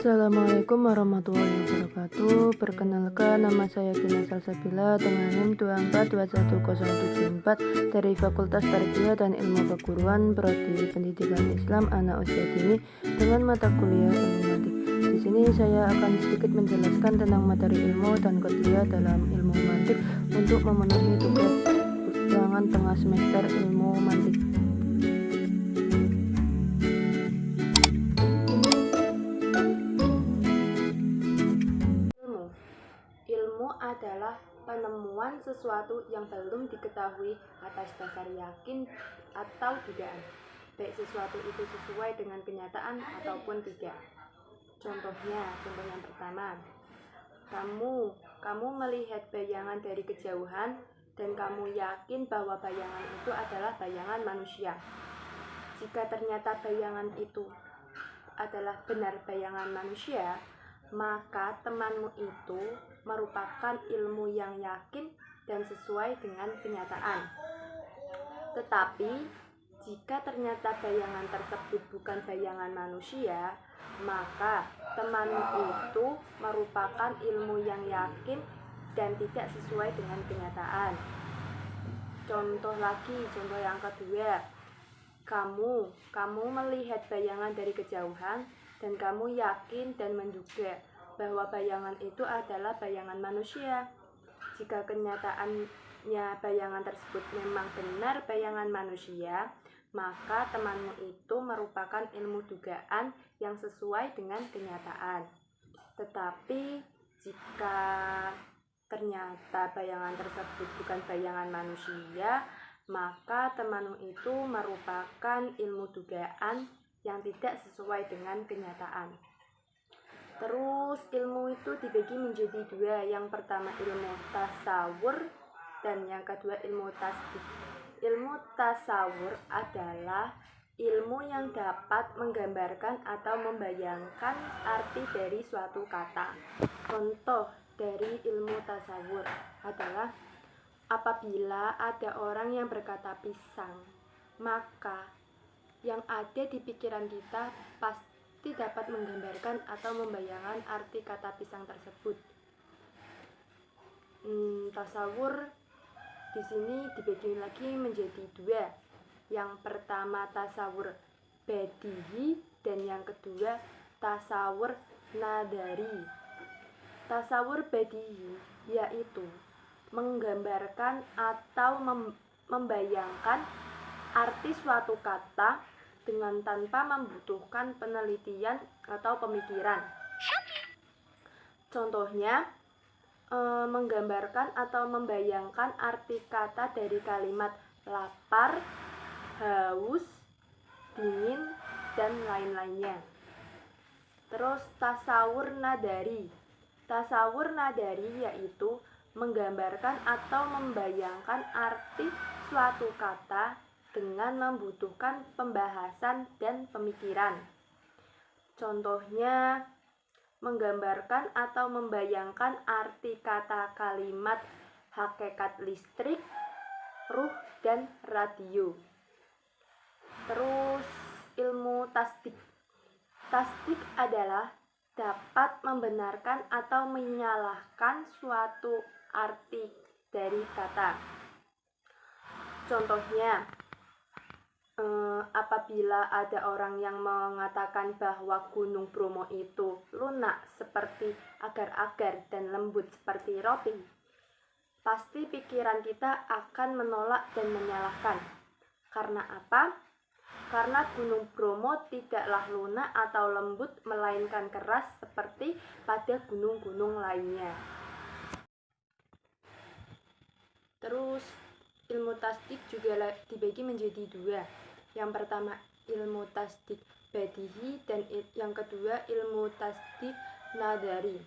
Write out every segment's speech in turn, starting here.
Assalamualaikum warahmatullahi wabarakatuh. Perkenalkan, nama saya Gina Salsabila dengan NIM 242174 dari Fakultas Tarbiyah dan Ilmu Keguruan Prodi Pendidikan Islam Anak Usia Dini dengan mata kuliah Ilmu. Di sini saya akan sedikit menjelaskan tentang materi ilmu dan kuliah dalam ilmu mantik untuk memenuhi tugas ulangan tengah semester ilmu mantik. Ilmu adalah penemuan sesuatu yang belum diketahui atas dasar yakin atau dugaan, baik sesuatu itu sesuai dengan kenyataan ataupun tidak. Contoh yang pertama, kamu melihat bayangan dari kejauhan dan kamu yakin bahwa bayangan itu adalah bayangan manusia. Jika ternyata bayangan itu adalah benar bayangan manusia, maka temanmu itu merupakan ilmu yang yakin dan sesuai dengan kenyataan. Tetapi jika ternyata bayangan tersebut bukan bayangan manusia, maka temanmu itu merupakan ilmu yang yakin dan tidak sesuai dengan kenyataan. Contoh yang kedua, kamu melihat bayangan dari kejauhan dan kamu yakin dan menduga bahwa bayangan itu adalah bayangan manusia. Jika kenyataannya bayangan tersebut memang benar bayangan manusia, maka temanmu itu merupakan ilmu dugaan yang sesuai dengan kenyataan. Tetapi jika ternyata bayangan tersebut bukan bayangan manusia, maka temanmu itu merupakan ilmu dugaan yang tidak sesuai dengan kenyataan. Terus ilmu itu dibagi menjadi dua. Yang pertama ilmu tasawur dan yang kedua ilmu tasdik. Ilmu tasawur adalah ilmu yang dapat menggambarkan atau membayangkan arti dari suatu kata. Contoh dari ilmu tasawur adalah apabila ada orang yang berkata pisang, maka yang ada di pikiran kita pasti dapat menggambarkan atau membayangkan arti kata pisang tersebut. Tasawur di sini dibagi lagi menjadi dua. Yang pertama tasawur badihi dan yang kedua tasawur nadari. Tasawur badihi yaitu menggambarkan atau membayangkan arti suatu kata dengan tanpa membutuhkan penelitian atau pemikiran. Contohnya, menggambarkan atau membayangkan arti kata dari kalimat lapar, haus, dingin, dan lain-lainnya. Terus tasawur nadari. Tasawur nadari yaitu menggambarkan atau membayangkan arti suatu kata dengan membutuhkan pembahasan dan pemikiran. Contohnya, menggambarkan atau membayangkan arti kata kalimat hakikat listrik, ruh, dan radio. Terus ilmu tasdik. Tasdik adalah dapat membenarkan atau menyalahkan suatu arti dari kata. Contohnya, apabila ada orang yang mengatakan bahwa Gunung Bromo itu lunak seperti agar-agar dan lembut seperti roti, pasti pikiran kita akan menolak dan menyalahkan. Karena apa? Karena Gunung Bromo tidaklah lunak atau lembut, melainkan keras seperti pada gunung-gunung lainnya. Terus ilmu tasdik juga dibagi menjadi dua. Yang pertama ilmu tasdik badihi dan yang kedua ilmu tasdik nadari.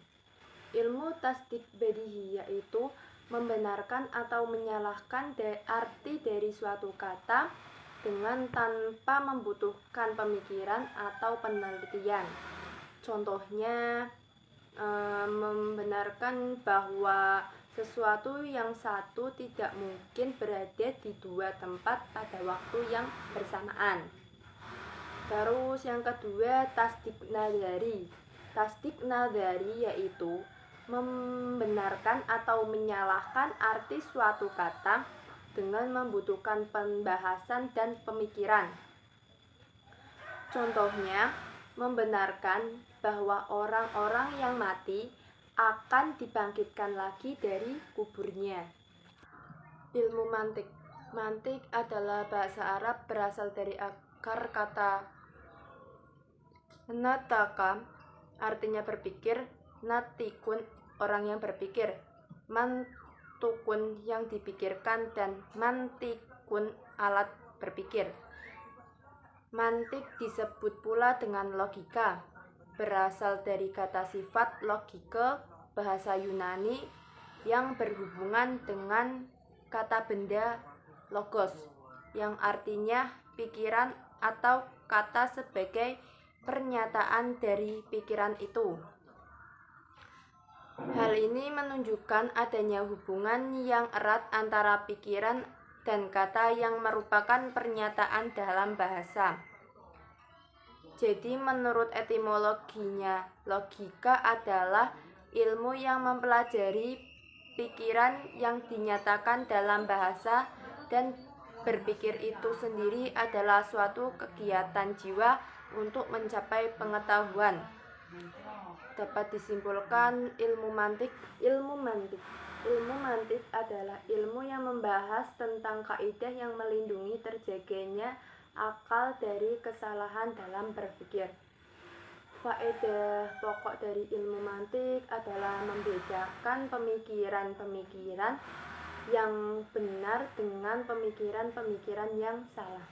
Ilmu tasdik badihi yaitu membenarkan atau menyalahkan arti dari suatu kata dengan tanpa membutuhkan pemikiran atau penelitian. Contohnya, membenarkan bahwa sesuatu yang satu tidak mungkin berada di dua tempat pada waktu yang bersamaan. Terus yang kedua tasdik nadari. Tasdik nadari yaitu membenarkan atau menyalahkan arti suatu kata dengan membutuhkan pembahasan dan pemikiran. Contohnya, membenarkan bahwa orang-orang yang mati akan dibangkitkan lagi dari kuburnya. Ilmu mantik. Mantik adalah bahasa Arab berasal dari akar kata nataka, artinya berpikir, natikun orang yang berpikir, mantukun yang dipikirkan, dan mantikun alat berpikir. Mantik disebut pula dengan logika, berasal dari kata sifat logike bahasa Yunani yang berhubungan dengan kata benda logos, yang artinya pikiran atau kata sebagai pernyataan dari pikiran itu. Hal ini menunjukkan adanya hubungan yang erat antara pikiran dan kata yang merupakan pernyataan dalam bahasa. Jadi menurut etimologinya, logika adalah ilmu yang mempelajari pikiran yang dinyatakan dalam bahasa, dan berpikir itu sendiri adalah suatu kegiatan jiwa untuk mencapai pengetahuan. Dapat disimpulkan ilmu mantik adalah ilmu yang membahas tentang kaidah yang melindungi terjaganya akal dari kesalahan dalam berpikir. Faedah pokok dari ilmu mantik adalah membedakan pemikiran-pemikiran yang benar dengan pemikiran-pemikiran yang salah.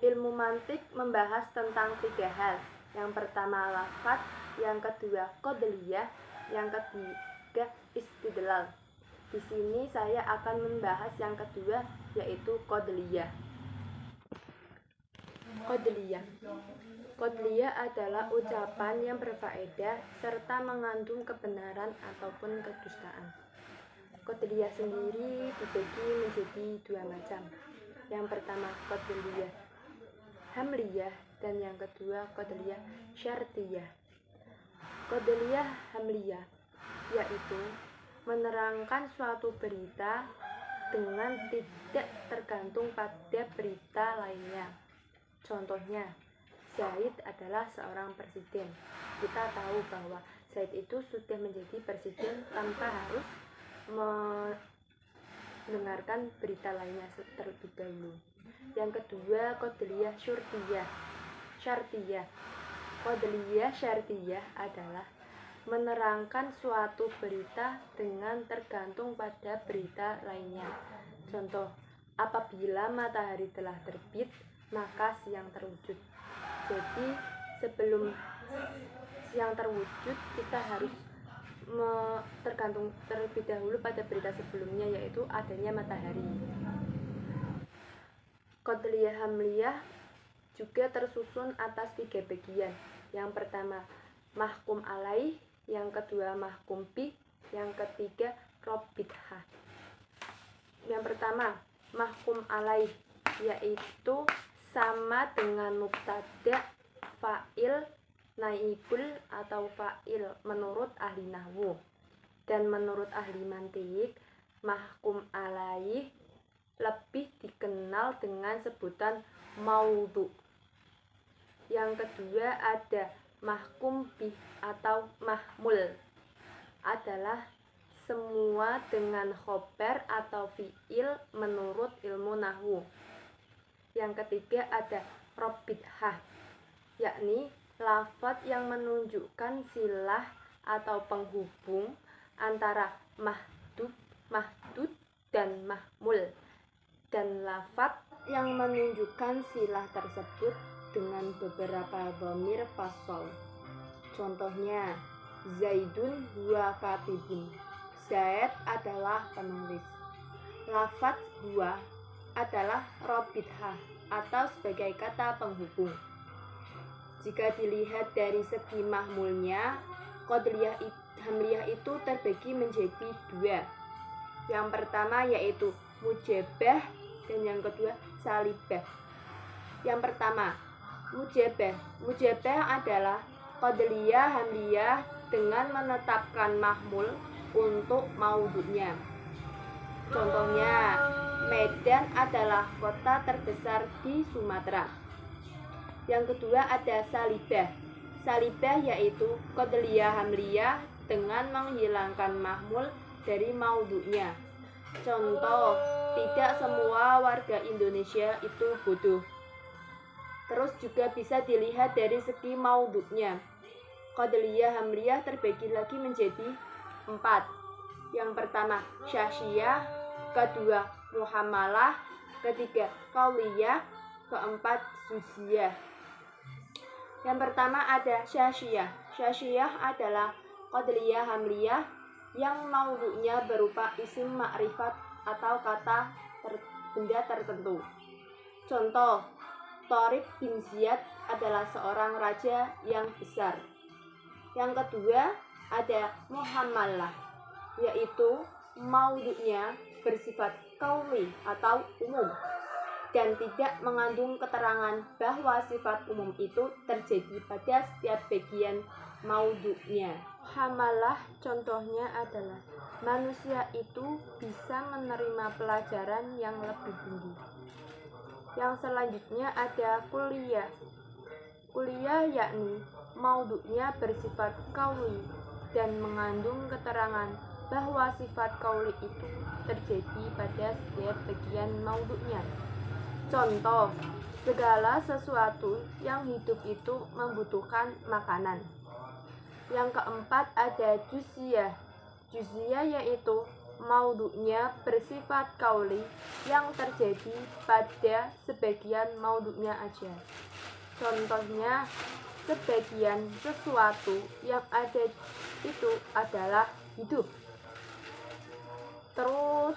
Ilmu mantik membahas tentang 3 hal. Yang pertama lafaz, yang kedua qadliyah, yang ketiga istidlal. Di sini saya akan membahas yang kedua, yaitu qadliyah. Qadliyah adalah ucapan yang berfaedah serta mengandung kebenaran ataupun kedustaan. Qadliyah sendiri dibagi menjadi 2 macam. Yang pertama qadliyah hamliyah dan yang kedua qadliyah syartiyah. Qadliyah hamliyah yaitu menerangkan suatu berita dengan tidak tergantung pada berita lainnya. Contohnya, Zaid adalah seorang presiden. Kita tahu bahwa Zaid itu sudah menjadi presiden tanpa harus mendengarkan berita lainnya terlebih dahulu. Yang kedua, qadliyah syartiyah. Qadliyah syartiyah adalah menerangkan suatu berita dengan tergantung pada berita lainnya. Contoh, apabila matahari telah terbit, maka siang terwujud. Jadi, sebelum siang terwujud, kita harus tergantung terlebih dahulu pada berita sebelumnya, yaitu adanya matahari. Qadliyah hamliyah juga tersusun atas 3 bagian. Yang pertama mahkum alaih, yang kedua mahkum bih, yang ketiga robithah. Yang pertama mahkum alaih yaitu sama dengan mubtada, fa'il, naibul atau fa'il menurut ahli nahwu. Dan menurut ahli mantik, mahkum alaih lebih dikenal dengan sebutan maudhu. Yang kedua ada mahkum bih atau mahmul, adalah semua dengan khobar atau fi'il menurut ilmu nahwu. Yang ketiga ada robithah, yakni lafaz yang menunjukkan silah atau penghubung antara mahdud dan mahmul, dan lafaz yang menunjukkan silah tersebut dengan beberapa dhamir fasol. Contohnya, Zaidun huwa katibun, Zaid adalah penulis. Lafaz huwa adalah robithah atau sebagai kata penghubung. Jika dilihat dari segi mahmulnya, qadliyah hamliyah itu terbagi menjadi 2. Yang pertama yaitu mujabah dan yang kedua salibah. Yang pertama, mujabah adalah Qadariyah Hamliyah dengan menetapkan mahmul untuk maudhu'nya. Contohnya, Medan adalah kota terbesar di Sumatera. Yang kedua ada Salibah. Salibah yaitu Qadariyah Hamliyah dengan menghilangkan mahmul dari maudhu'nya. Contoh, tidak semua warga Indonesia itu bodoh. Terus juga bisa dilihat dari segi maudhu'nya. Qadariyah Hamliyah terbagi lagi menjadi 4. Yang pertama Syasyiyah, kedua Muhamalah, ketiga Qauliyah, keempat Juz'iyah. Yang pertama ada Syasyiyah. Syasyiyah adalah Qadariyah Hamliyah yang maudhu'nya berupa isim ma'rifat atau kata benda tertentu. Contoh, Tariq bin Ziyad adalah seorang raja yang besar. Yang kedua ada Muhamalah, yaitu maudhu'nya bersifat qauli atau umum dan tidak mengandung keterangan bahwa sifat umum itu terjadi pada setiap bagian maudhu'nya. Muhamalah contohnya adalah manusia itu bisa menerima pelajaran yang lebih tinggi. Yang selanjutnya ada kulliyah. Kulliyah yakni maudhu'nya bersifat qauli dan mengandung keterangan bahwa sifat qauli itu terjadi pada setiap bagian maudhu'nya. Contoh, segala sesuatu yang hidup itu membutuhkan makanan. Yang keempat ada Juz'iyah. Juz'iyah yaitu maudhu'nya bersifat qauli yang terjadi pada sebagian maudhu'nya aja. Contohnya, sebagian sesuatu yang ada itu adalah hidup. Terus,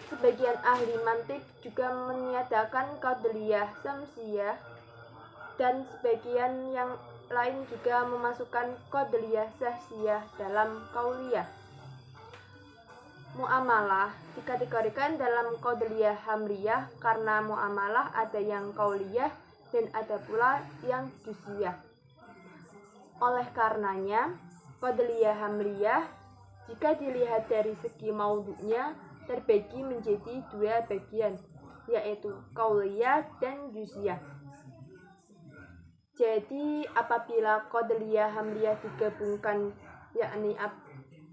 sebagian ahli mantik juga meniadakan Qadariyah Syamsiyah dan sebagian yang lain juga memasukkan Qadariyah Syasyiyah dalam Qauliyah. Muamalah dikategorikan dalam Qadariyah Hamliyah karena muamalah ada yang qauliyah dan ada pula yang Juz'iyah. Oleh karenanya, Qadariyah Hamliyah jika dilihat dari segi maudhu'nya terbagi menjadi 2 bagian, yaitu qauliyah dan Juz'iyah. Jadi apabila Qadariyah Hamliyah digabungkan, yakni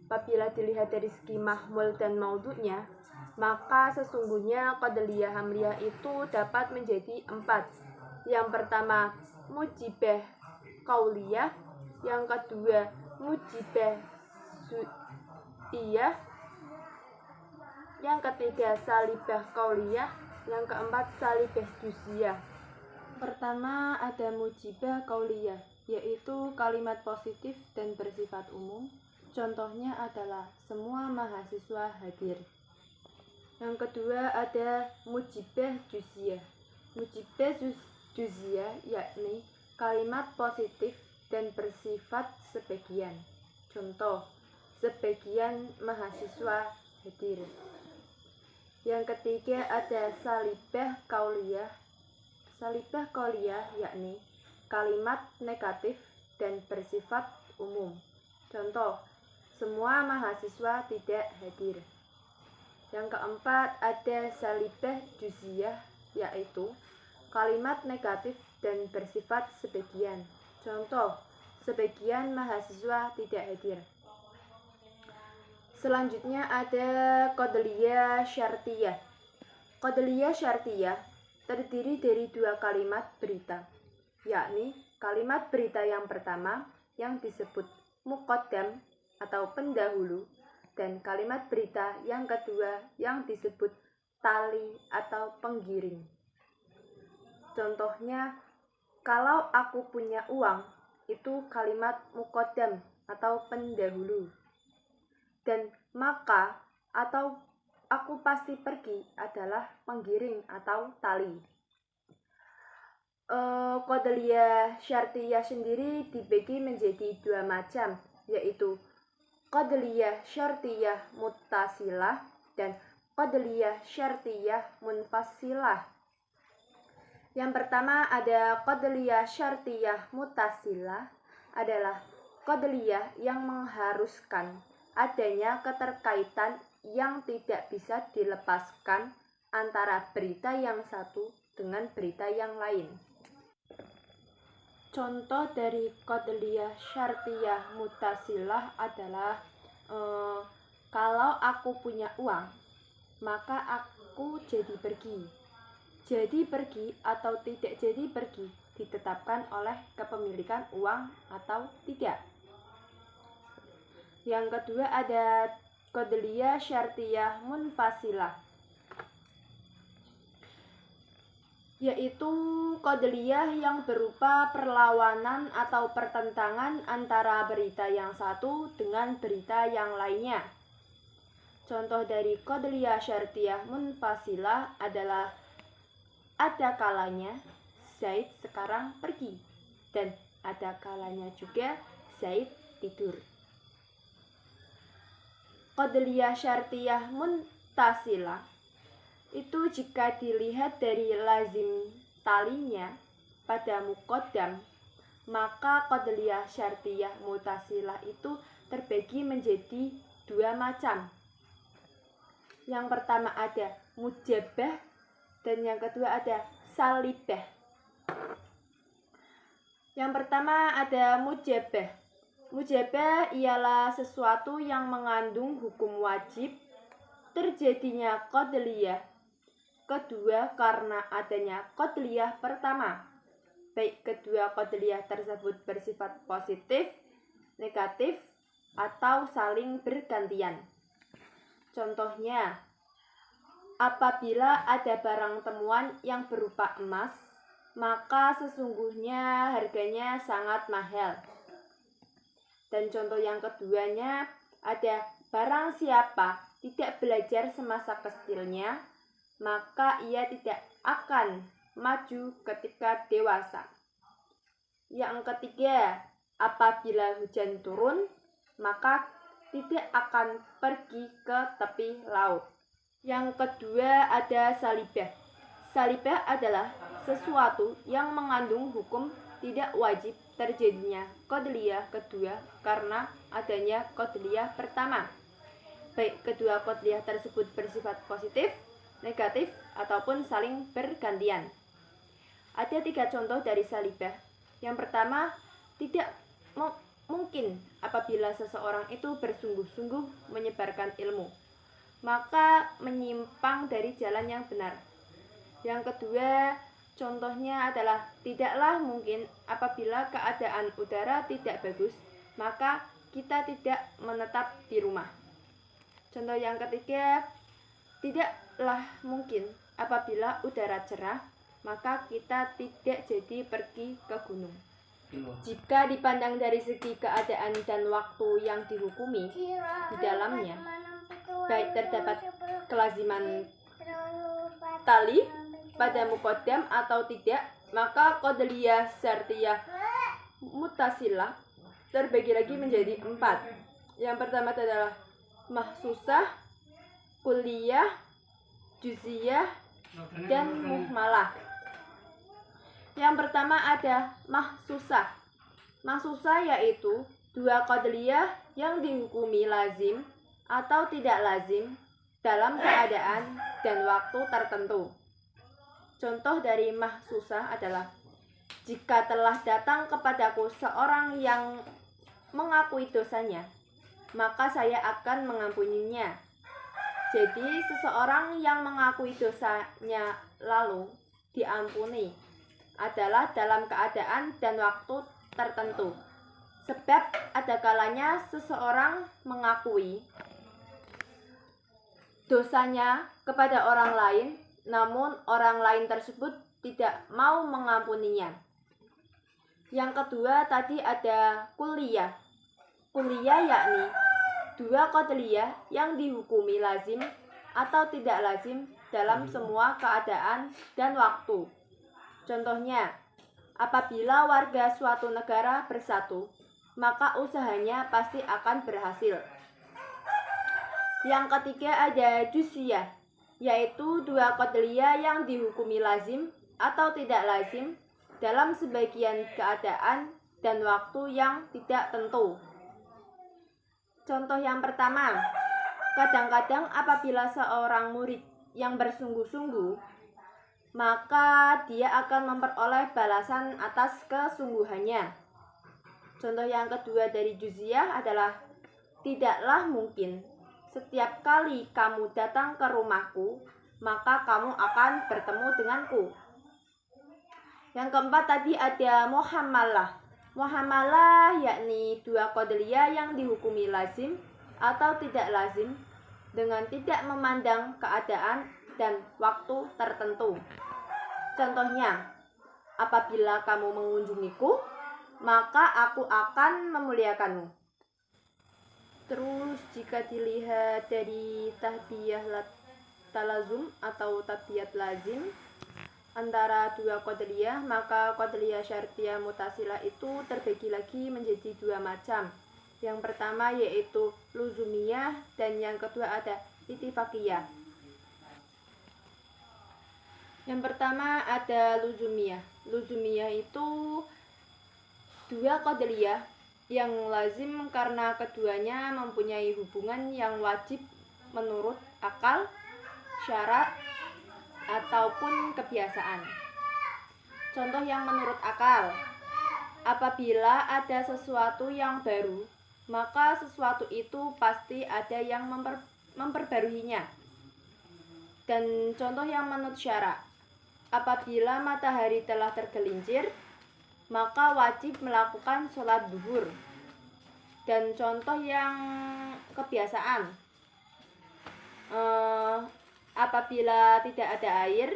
apabila dilihat dari segi mahmul dan maudhu'nya, maka sesungguhnya Qadariyah Hamliyah itu dapat menjadi 4. Yang pertama mujibah qauliyah, yang kedua mujibah Juz'iyah, yang ketiga salibah qauliyah, yang keempat salibah Juz'iyah. Pertama ada mujibah qauliyah, yaitu kalimat positif dan bersifat umum. Contohnya adalah semua mahasiswa hadir. Yang kedua ada mujibah Juz'iyah. Mujibah Juz'iyah yakni kalimat positif dan bersifat sebagian. Contoh, sebagian mahasiswa hadir. Yang ketiga ada salibah qauliyah. Salibah qauliyah yakni kalimat negatif dan bersifat umum. Contoh, semua mahasiswa tidak hadir. Yang keempat ada salibah Juz'iyah, yaitu kalimat negatif dan bersifat sebagian. Contoh, sebagian mahasiswa tidak hadir. Selanjutnya ada Qadariyah Syartiyah. Qadariyah Syartiyah terdiri dari 2 kalimat berita, yakni kalimat berita yang pertama yang disebut muqaddam atau pendahulu dan kalimat berita yang kedua yang disebut tali atau penggiring. Contohnya, kalau aku punya uang, itu kalimat muqaddam atau pendahulu. Dan maka atau aku pasti pergi adalah penggiring atau tali. Qadariyah Syartiyah sendiri dibagi menjadi 2 macam, yaitu Qadariyah Syartiyah Muttasilah dan Qadariyah Syartiyah Munfasilah. Yang pertama ada Qadariyah Syartiyah Muttasilah, adalah qatliyah yang mengharuskan adanya keterkaitan yang tidak bisa dilepaskan antara berita yang satu dengan berita yang lain. Contoh dari qatliyah syartiyah mutasilah adalah kalau aku punya uang, maka aku jadi pergi. Jadi pergi atau tidak jadi pergi ditetapkan oleh kepemilikan uang atau tidak. Yang kedua ada qatliyah syartiyah munfasilah, yaitu qatliyah yang berupa perlawanan atau pertentangan antara berita yang satu dengan berita yang lainnya. Contoh dari qatliyah syartiyah munfasilah adalah ada kalanya Zaid sekarang pergi dan ada kalanya juga Zaid tidur. Qatliyah syartiyah muttasilah itu jika dilihat dari lazim talinya pada muqaddam, maka qatliyah syartiyah muttasilah itu terbagi menjadi dua macam. Yang pertama ada mujabah dan yang kedua ada salibah. Yang pertama ada mujabah. Mujabah ialah sesuatu yang mengandung hukum wajib terjadinya qatliyah kedua karena adanya qatliyah pertama, baik kedua qatliyah tersebut bersifat positif, negatif, atau saling bergantian. Contohnya, apabila ada barang temuan yang berupa emas, maka sesungguhnya harganya sangat mahal. Dan contoh yang keduanya ada barang siapa tidak belajar semasa kecilnya, maka ia tidak akan maju ketika dewasa. Yang ketiga, apabila hujan turun, maka tidak akan pergi ke tepi laut. Yang kedua ada salibah. Salibah adalah sesuatu yang mengandung hukum tidak wajib terjadinya qatliyah kedua karena adanya qatliyah pertama, baik kedua qatliyah tersebut bersifat positif, negatif, ataupun saling bergantian. Ada 3 contoh dari salibah. Yang pertama, tidak mungkin apabila seseorang itu bersungguh-sungguh menyebarkan ilmu, maka menyimpang dari jalan yang benar. Yang kedua, contohnya adalah tidaklah mungkin apabila keadaan udara tidak bagus, maka kita tidak menetap di rumah. Contoh yang ketiga, tidaklah mungkin apabila udara cerah, maka kita tidak jadi pergi ke gunung. Jika dipandang dari segi keadaan dan waktu yang dihukumi di dalamnya, baik terdapat kelaziman tali pada muqaddam atau tidak, maka qatliyah syartiyah muttasilah terbagi lagi menjadi 4. Yang pertama adalah mahsusah, kulliyah, juz'iyah, dan muhmalah. Yang pertama ada mahsusah. Mahsusah yaitu 2 qatliyah yang dihukumi lazim atau tidak lazim dalam keadaan dan waktu tertentu. Contoh dari mahsusah adalah jika telah datang kepadaku seorang yang mengakui dosanya, maka saya akan mengampuninya. Jadi seseorang yang mengakui dosanya lalu diampuni adalah dalam keadaan dan waktu tertentu. Sebab ada kalanya seseorang mengakui dosanya kepada orang lain, namun orang lain tersebut tidak mau mengampuninya. Yang kedua tadi ada kulliyah. Kulliyah yakni 2 qatliyah yang dihukumi lazim atau tidak lazim dalam semua keadaan dan waktu. Contohnya, apabila warga suatu negara bersatu, maka usahanya pasti akan berhasil. Yang ketiga ada juz'iyah, yaitu 2 qatliyah yang dihukumi lazim atau tidak lazim dalam sebagian keadaan dan waktu yang tidak tentu. Contoh yang pertama, kadang-kadang apabila seorang murid yang bersungguh-sungguh, maka dia akan memperoleh balasan atas kesungguhannya. Contoh yang kedua dari juziyah adalah, tidaklah mungkin setiap kali kamu datang ke rumahku, maka kamu akan bertemu denganku. Yang keempat tadi ada muhamalah. Muhamalah yakni dua qadariyah yang dihukumi lazim atau tidak lazim dengan tidak memandang keadaan dan waktu tertentu. Contohnya, apabila kamu mengunjungiku, maka aku akan memuliakanmu. Terus jika dilihat dari tahdiyah talazum atau tahdiyat lazim antara dua qadariyah, maka qadariyah syartiyah mutasilah itu terbagi lagi menjadi dua macam. Yang pertama yaitu luzumiyah dan yang kedua ada ittifaqiyah. Yang pertama ada luzumiyah. Luzumiyah itu dua qadariyah yang lazim karena keduanya mempunyai hubungan yang wajib menurut akal, syarat, ataupun kebiasaan. Contoh yang menurut akal, apabila ada sesuatu yang baru, maka sesuatu itu pasti ada yang memperbaruinya. Dan contoh yang menurut syarak, apabila matahari telah tergelincir, maka wajib melakukan sholat zuhur. Dan contoh yang kebiasaan, apabila tidak ada air,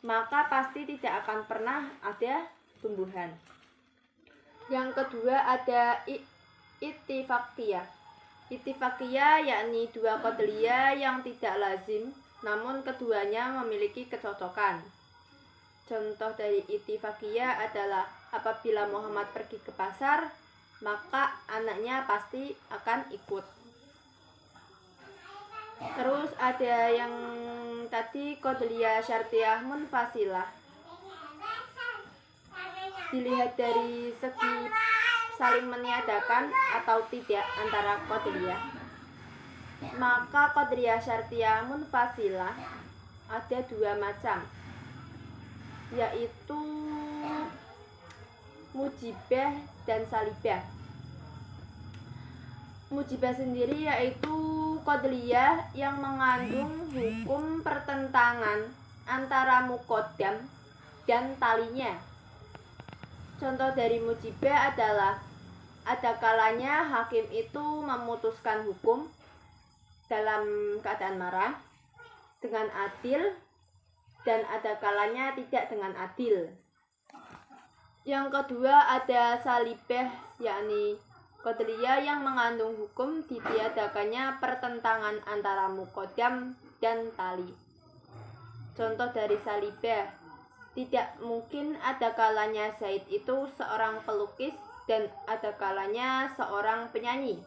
maka pasti tidak akan pernah ada tumbuhan. Yang kedua ada ittifaqiyah. Ittifaqiyah yakni dua qadariyah yang tidak lazim, namun keduanya memiliki kecocokan. Contoh dari ittifaqiyah adalah apabila Muhammad pergi ke pasar, maka anaknya pasti akan ikut. Terus ada yang tadi qadariyah syartiyah munfasilah. Dilihat dari segi saling meniadakan atau tidak antara qadariyah, maka qadariyah syartiyah munfasilah ada dua macam, yaitu mujibah dan salibah. Mujibah sendiri yaitu qadariyah yang mengandung hukum pertentangan antara muqaddam dan talinya. Contoh dari mujibah adalah ada kalanya hakim itu memutuskan hukum dalam keadaan marah dengan adil dan ada kalanya tidak dengan adil. Yang kedua ada salibah, yakni qadariyah yang mengandung hukum ditiadakannya pertentangan antara muqaddam dan tali. Contoh dari salibah, tidak mungkin ada kalanya Zaid itu seorang pelukis dan ada kalanya seorang penyanyi.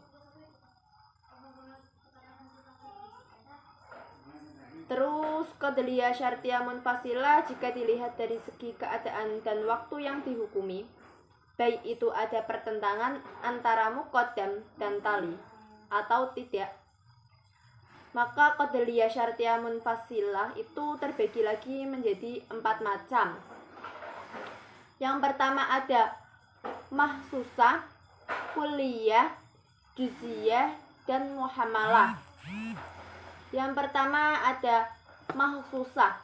Terus qadariyah syartiyah munfasilah jika dilihat dari segi keadaan dan waktu yang dihukumi, baik itu ada pertentangan antara muqaddam dan tali atau tidak, maka qadariyah syartiyah munfasilah itu terbagi lagi menjadi 4 macam. Yang pertama ada mahsusah, kulliyah, juziyah, dan muhamalah. Yang pertama ada mahsusah.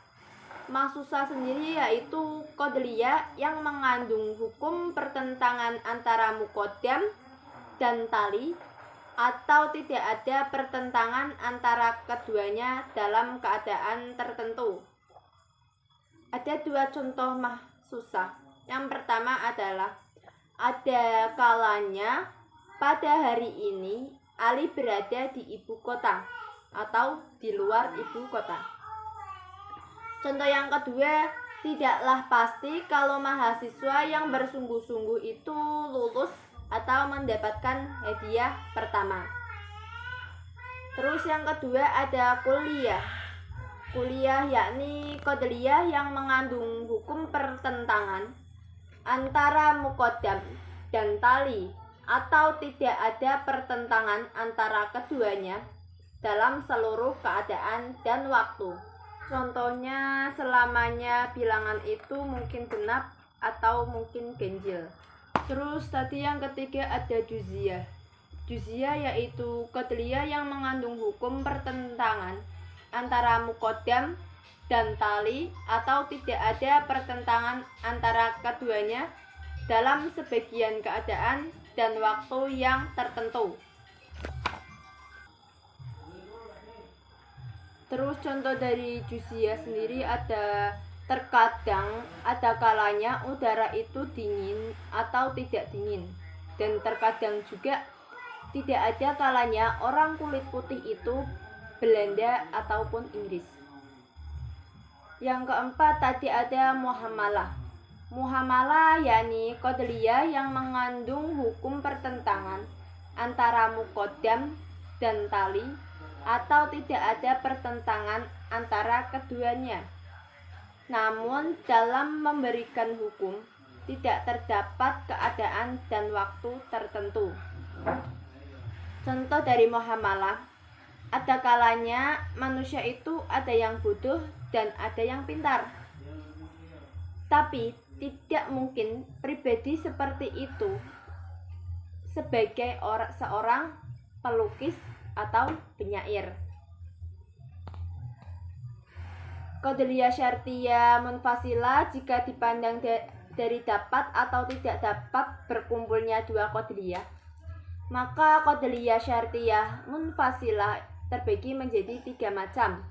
Mahsusah sendiri yaitu qadariyah yang mengandung hukum pertentangan antara muqaddam dan tali atau tidak ada pertentangan antara keduanya dalam keadaan tertentu. Ada 2 contoh mahsusah. Yang pertama adalah ada kalanya pada hari ini Ali berada di ibu kota atau di luar ibu kota. Contoh yang kedua, tidaklah pasti kalau mahasiswa yang bersungguh-sungguh itu lulus atau mendapatkan hadiah pertama. Terus yang kedua ada kulliyah. Kulliyah yakni qadariyah yang mengandung hukum pertentangan antara muqaddam dan tali, atau tidak ada pertentangan antara keduanya dalam seluruh keadaan dan waktu. Contohnya, selamanya bilangan itu mungkin genap atau mungkin ganjil. Terus tadi yang ketiga ada juz'iyah. Juz'iyah yaitu qatliyah yang mengandung hukum pertentangan antara muqaddam dan tali, atau tidak ada pertentangan antara keduanya dalam sebagian keadaan dan waktu yang tertentu. Terus contoh dari juz'iyah sendiri ada terkadang ada kalanya udara itu dingin atau tidak dingin, dan terkadang juga tidak ada kalanya orang kulit putih itu Belanda ataupun Inggris. Yang keempat tadi ada muhamalah. Muhamalah yakni qatliyah yang mengandung hukum pertentangan antara muqaddam dan tali, atau tidak ada pertentangan antara keduanya. Namun dalam memberikan hukum tidak terdapat keadaan dan waktu tertentu. Contoh dari muhamalah, ada kalanya manusia itu ada yang bodoh dan ada yang pintar. Tapi tidak mungkin pribadi seperti itu sebagai seorang pelukis atau penyair. Qatliyah syartiyah munfasilah jika dipandang dari dapat atau tidak dapat berkumpulnya dua qatliyah, maka qatliyah syartiyah munfasilah terbagi menjadi 3 macam.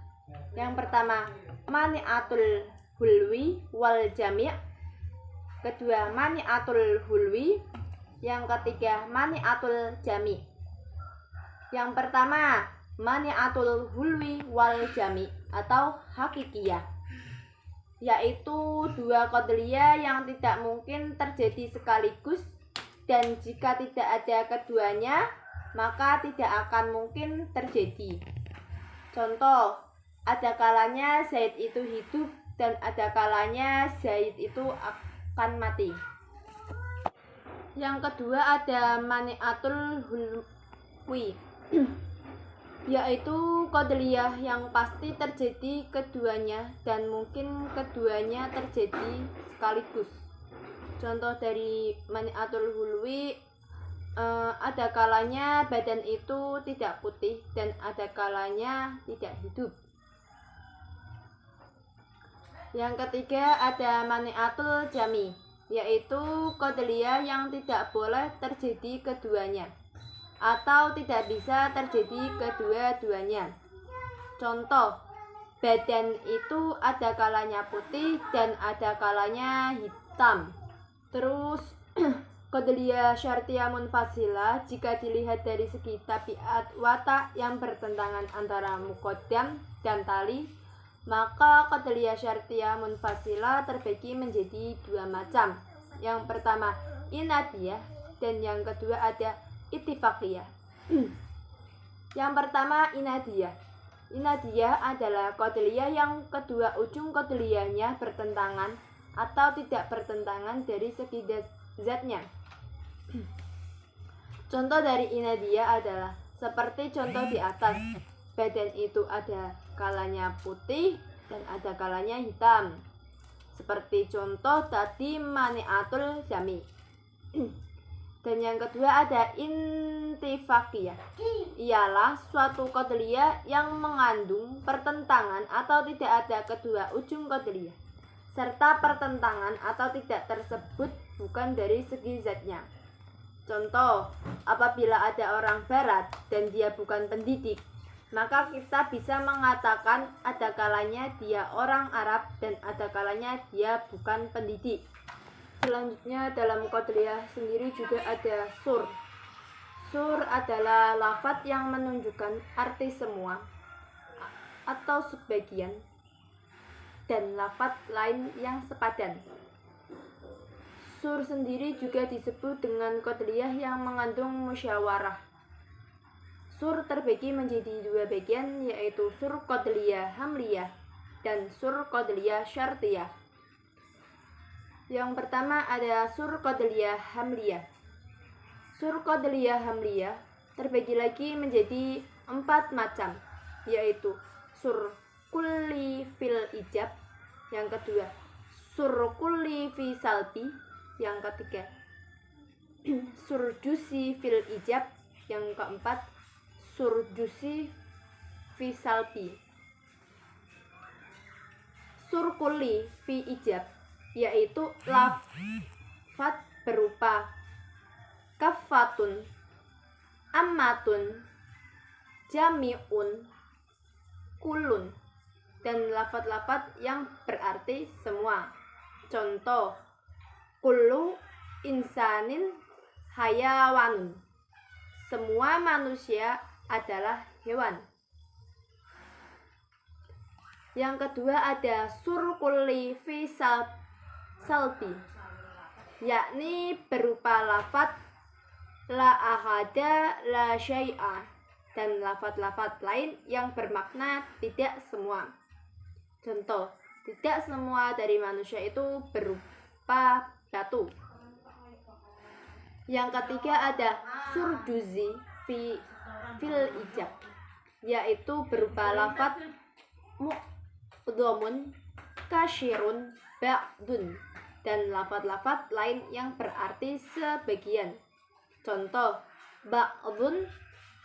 Yang pertama, mani'atul hulwi wal jami'. Kedua, mani'atul hulwi. Yang ketiga, mani'atul jami'. Yang pertama, mani'atul hulwi wal jami' atau hakikiyah, yaitu dua qatliyah yang tidak mungkin terjadi sekaligus, dan jika tidak ada keduanya maka tidak akan mungkin terjadi. Contoh, ada kalanya Zaid itu hidup dan ada kalanya Zaid itu akan mati. Yang kedua ada mani'atul hulwi, yaitu qatliyah yang pasti terjadi keduanya dan mungkin keduanya terjadi sekaligus. Contoh dari mani'atul hulwi, ada kalanya badan itu tidak putih dan ada kalanya tidak hidup. Yang ketiga ada mani'atul jami, yaitu qatliyah yang tidak boleh terjadi keduanya atau tidak bisa terjadi kedua-duanya. Contoh, badan itu ada kalanya putih dan ada kalanya hitam. Terus qatliyah syartiyah munfasilah jika dilihat dari segi tabiat watak yang bertentangan antara muqaddam dan tali, maka qatliyah syartiyah munfasilah terbagi menjadi 2 macam. Yang pertama inadiyah dan yang kedua ada ittifaqiyah. Yang pertama inadiyah. Inadiyah adalah qatliyah yang kedua ujung qatliyahnya bertentangan atau tidak bertentangan dari segi zatnya. Contoh dari inadiyah adalah seperti contoh di atas. Badan itu ada kalanya putih dan ada kalanya hitam. Seperti contoh tadi mani'atul jami. Dan yang kedua ada intifaqiyah. Ialah suatu qatliyah yang mengandung pertentangan atau tidak ada kedua ujung qatliyah, serta pertentangan atau tidak tersebut bukan dari segi zatnya. Contoh, apabila ada orang barat dan dia bukan pendidik, maka kita bisa mengatakan ada kalanya dia orang Arab dan ada kalanya dia bukan pendidik. Selanjutnya dalam qatliyah sendiri juga ada sur. Sur adalah lafadz yang menunjukkan arti semua atau sebagian dan lafadz lain yang sepadan. Sur sendiri juga disebut dengan qatliyah yang mengandung musyawarah. Sur terbagi menjadi 2 bagian, yaitu sur qatliyah hamliyah dan sur qatliyah syartiyah. Yang pertama ada sur qatliyah hamliyah. Sur Qabliyah Hamliyah terbagi lagi menjadi 4 macam, yaitu sur kulli fil ijab, yang kedua sur kulli fi salbi, yang ketiga sur juzi fil ijab, yang keempat sur juzi fi salbi. Sur kulli fi ijab yaitu lafaz berupa kafatun, ammatun, jami'un, kulun, dan lafaz-lafaz yang berarti semua. Contoh, kullu insanin hayawanun, semua manusia adalah hewan. Yang kedua ada sur kulli fi salbi, yakni berupa lafaz la ahada la syai'a, dan lafaz-lafaz lain yang bermakna tidak semua. Contoh, tidak semua dari manusia itu berupa batu. Yang ketiga ada sur juzi fil ijab, yaitu berupa lafaz mu'dhamun, kasyirun, ba'dun, dan lafaz-lafaz lain yang berarti sebagian. Contoh, ba'dun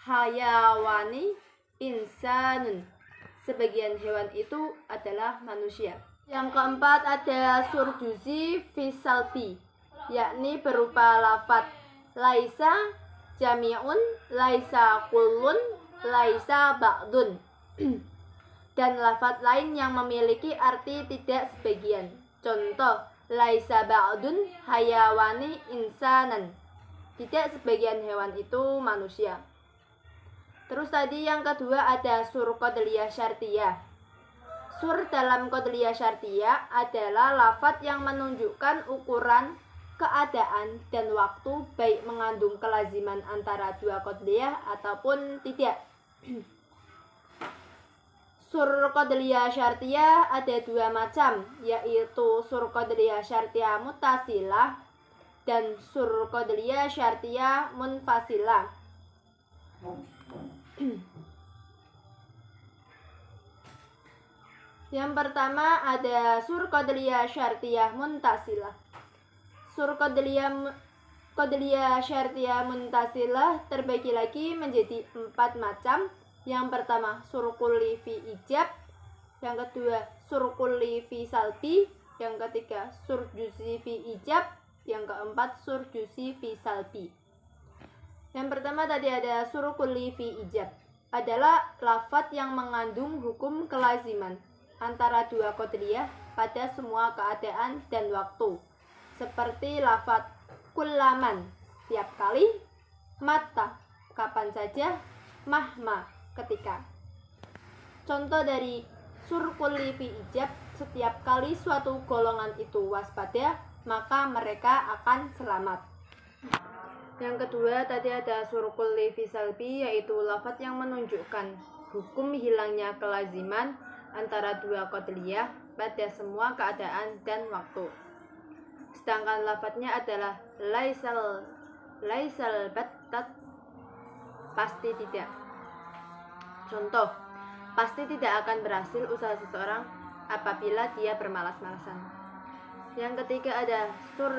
hayawani insanun, sebagian hewan itu adalah manusia. Yang keempat ada sur juzi fi salbi, yakni berupa lafaz laisa jami'un, laisa kullun, laisa ba'dun, dan lafaz lain yang memiliki arti tidak sebagian. Contoh, laisa ba'dun hayawani insanan, tidak sebagian hewan itu manusia. Terus tadi yang kedua ada sur qabliyah syartiyah. Sur dalam qabliyah syartiyah adalah lafaz yang menunjukkan ukuran, keadaan, dan waktu, baik mengandung kelaziman antara dua qabliyah ataupun tidak. Sur qabliyah syartiyah ada 2 macam, yaitu sur qabliyah syartiyah muttasilah dan sur qabliyah syartiyah munfasilah. Yang pertama ada sur qabliyah syartiyah muntasilah. Sur qabliyah syartiyah muntasilah terbagi lagi menjadi 4 macam. Yang pertama sur kulli fi ijab, yang kedua sur kulli fi salbi, yang ketiga sur juzi fi ijab, yang keempat sur juzi fi salbi. Yang pertama tadi ada sur kulli fi ijab, adalah lafaz yang mengandung hukum kelaziman antara dua qabliyah pada semua keadaan dan waktu, seperti lafaz kullaman, setiap kali, mata, kapan saja, mahma, ketika. Contoh dari sur kulli fi ijab, setiap kali suatu golongan itu waspada, maka mereka akan selamat. Yang kedua tadi ada sur kulli fi salbi, yaitu lafaz yang menunjukkan hukum hilangnya kelaziman antara dua qabliyah pada semua keadaan dan waktu. Sedangkan lafaznya adalah laisal battat, pasti tidak. Contoh, pasti tidak akan berhasil usaha seseorang apabila dia bermalas-malasan. Yang ketiga ada sur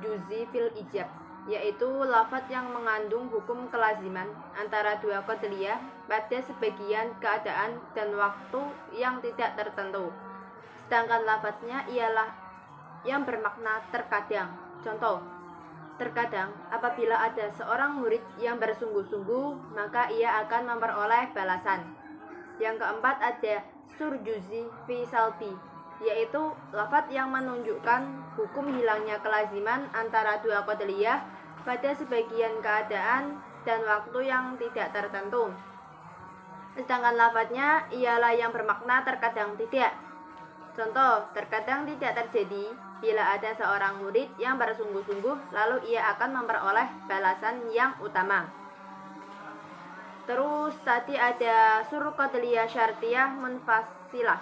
juzi fil ijab, yaitu lafaz yang mengandung hukum kelaziman antara dua qabliyah pada sebagian keadaan dan waktu yang tidak tertentu. Sedangkan lafaznya ialah yang bermakna terkadang. Contoh, terkadang apabila ada seorang murid yang bersungguh-sungguh, maka ia akan memperoleh balasan. Yang keempat ada sur juzi fi salbi, yaitu lafaz yang menunjukkan hukum hilangnya kelaziman antara dua qabliyah pada sebagian keadaan dan waktu yang tidak tertentu. Sedangkan lafaznya ialah yang bermakna terkadang tidak. Contoh, terkadang tidak terjadi bila ada seorang murid yang bersungguh-sungguh, lalu ia akan memperoleh balasan yang utama. Terus tadi ada sur qabliyah syartiyah munfasilah.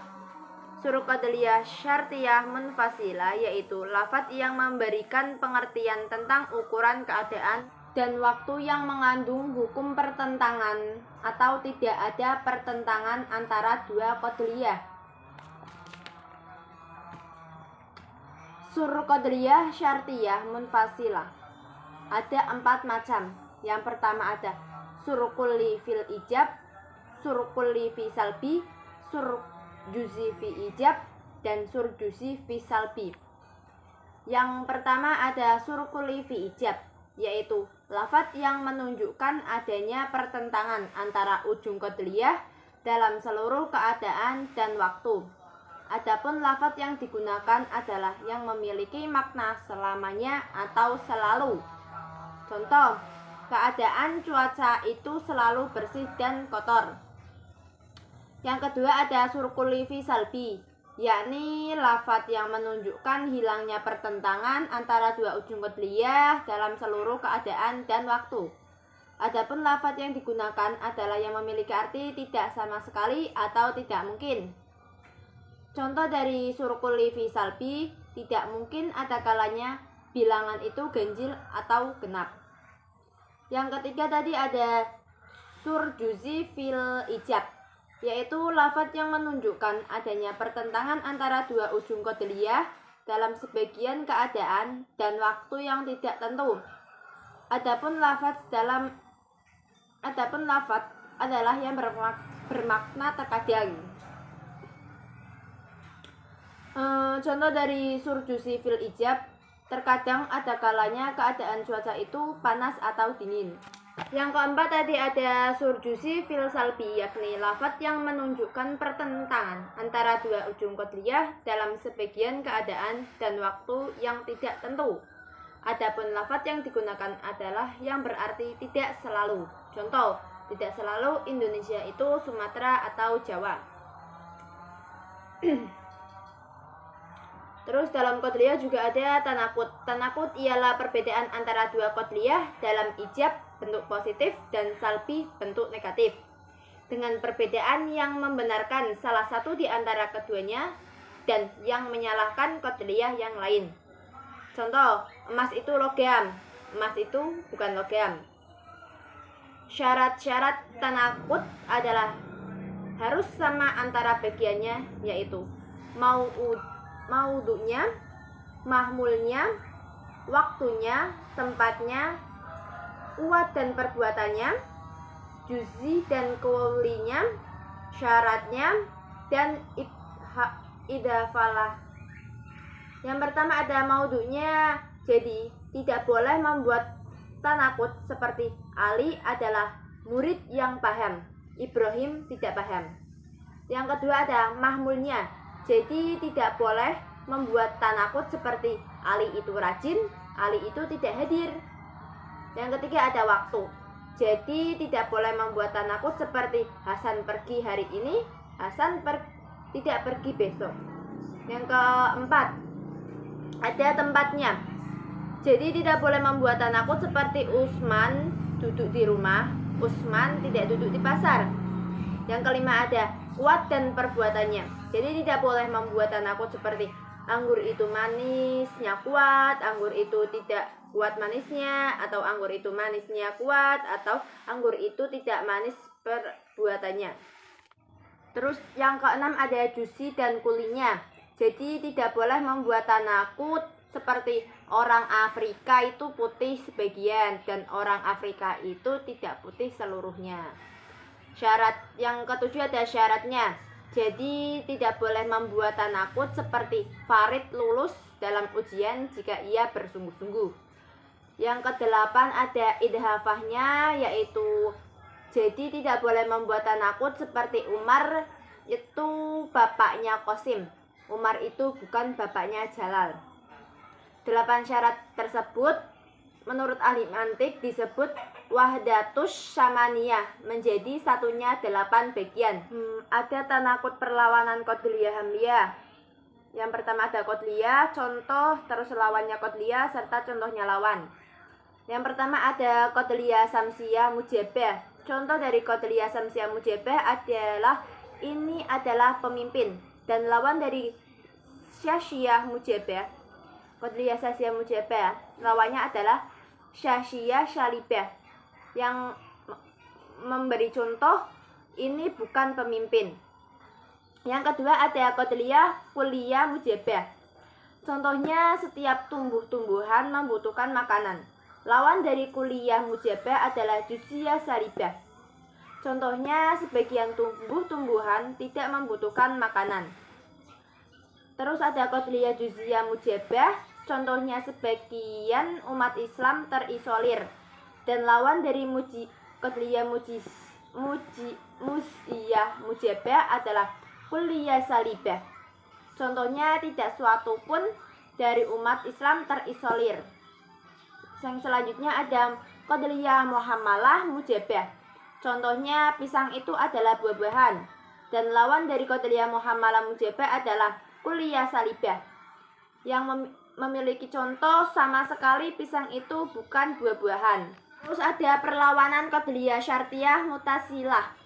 Sur qabliyah syartiyah munfasilah yaitu lafaz yang memberikan pengertian tentang ukuran keadaan dan waktu yang mengandung hukum pertentangan atau tidak ada pertentangan antara dua qadriyah. Sur qadriyah syartiyah munfasilah. Ada 4 macam. Yang pertama ada sur kulli fil ijab, sur kulli fi salbi, sur juzi fi ijab, dan sur juzi fi salbi. Yang pertama ada sur kulli fi ijab, yaitu lafadz yang menunjukkan adanya pertentangan antara ujung qadriyah dalam seluruh keadaan dan waktu. Adapun lafadz yang digunakan adalah yang memiliki makna selamanya atau selalu. Contoh, keadaan cuaca itu selalu bersih dan kotor. Yang kedua ada sur kulli fi salbi, yakni lafadz yang menunjukkan hilangnya pertentangan antara dua ujung qadriyah dalam seluruh keadaan dan waktu. Adapun lafadz yang digunakan adalah yang memiliki arti tidak sama sekali atau tidak mungkin. Contoh dari sur kulli fi salbi, tidak mungkin ada kalanya bilangan itu ganjil atau genap. Yang ketiga tadi ada sur juzi fil ijab, yaitu lafadz yang menunjukkan adanya pertentangan antara dua ujung qadriyah dalam sebagian keadaan dan waktu yang tidak tentu. Adapun lafadz adalah yang bermakna terkadang. Contoh dari sur juzi fil ijab, terkadang ada kalanya keadaan cuaca itu panas atau dingin. Yang keempat tadi ada sur juzi fil salbi, yakni lafadz yang menunjukkan pertentangan antara dua ujung qadriyah dalam sebagian keadaan dan waktu yang tidak tentu. Adapun lafadz yang digunakan adalah yang berarti tidak selalu. Contoh, tidak selalu Indonesia itu Sumatera atau Jawa. Terus dalam qadriyah juga ada tanakut. Tanakut ialah perbedaan antara dua qadriyah dalam ijab bentuk positif dan salbi bentuk negatif, dengan perbedaan yang membenarkan salah satu di antara keduanya dan yang menyalahkan qadriyah yang lain. Contoh, emas itu logam, emas itu bukan logam. Syarat-syarat tanakut adalah harus sama antara bagiannya, yaitu maudunya, mahmulnya, waktunya, tempatnya, uwad dan perbuatannya, juzi dan kulinya, syaratnya, dan idafalah. Yang pertama ada maudunya, jadi tidak boleh membuat tanakut seperti Ali adalah murid yang paham, Ibrahim tidak paham. Yang kedua ada mahmulnya, jadi tidak boleh membuat tanakut seperti Ali itu rajin, Ali itu tidak hadir. Yang ketiga ada waktu, jadi tidak boleh membuat tanakut seperti Hasan pergi hari ini, Hasan tidak pergi besok. Yang keempat ada tempatnya, jadi tidak boleh membuat tanakut seperti Usman duduk di rumah, Usman tidak duduk di pasar. Yang kelima ada kuat dan perbuatannya, jadi tidak boleh membuat tanakut seperti anggur itu manisnya kuat, anggur itu tidak kuat manisnya, atau anggur itu manisnya kuat, atau anggur itu tidak manis perbuatannya. Terus yang keenam ada juzi dan kulinya, jadi tidak boleh membuat tanakut seperti orang Afrika itu putih sebagian dan orang Afrika itu tidak putih seluruhnya. Syarat yang ketujuh ada syaratnya, jadi tidak boleh membuat tanakut seperti Farid lulus dalam ujian jika ia bersungguh-sungguh. Yang kedelapan ada idhafahnya, yaitu jadi tidak boleh membuat tanakut seperti Umar itu bapaknya Qasim, Umar itu bukan bapaknya Jalal. 8 syarat tersebut menurut ahli mantik disebut wahdatus samaniyah, menjadi satunya 8 bagian. Ada tanakut perlawanan qadriyah hamliyah. Yang pertama ada qadriyah, contoh, terus lawannya qadriyah, serta contohnya lawan. Yang pertama ada qadriyah samsiyah mujabah. Contoh dari qadriyah samsiyah mujabah adalah ini adalah pemimpin, dan lawan dari syasyiyah mujabah, qadriyah syasyiyah mujabah, lawannya adalah Syasiyah Syalibah. Yang memberi contoh ini bukan pemimpin. Yang kedua ada Qatliyah Kulliyah Mujabah. Contohnya setiap tumbuh-tumbuhan membutuhkan makanan. Lawan dari Kulliyah Mujabah adalah Juz'iyah Salibah. Contohnya sebagian tumbuh-tumbuhan tidak membutuhkan makanan. Terus ada Qatliyah Juz'iyah Mujabah. Contohnya sebagian umat Islam terisolir. Dan lawan dari Qatliyah Muz'iyah Mujabah adalah Kulliyah Salibah. Contohnya tidak suatu pun dari umat Islam terisolir. Yang selanjutnya ada Qatliyah Muhammalah Mujabah. Contohnya pisang itu adalah buah-buahan. Dan lawan dari Qatliyah Muhammalah Mujabah adalah Kulliyah Salibah. Yang memiliki contoh sama sekali pisang itu bukan buah-buahan. Terus ada perlawanan Qatliyah Syartiyah Mutasilah.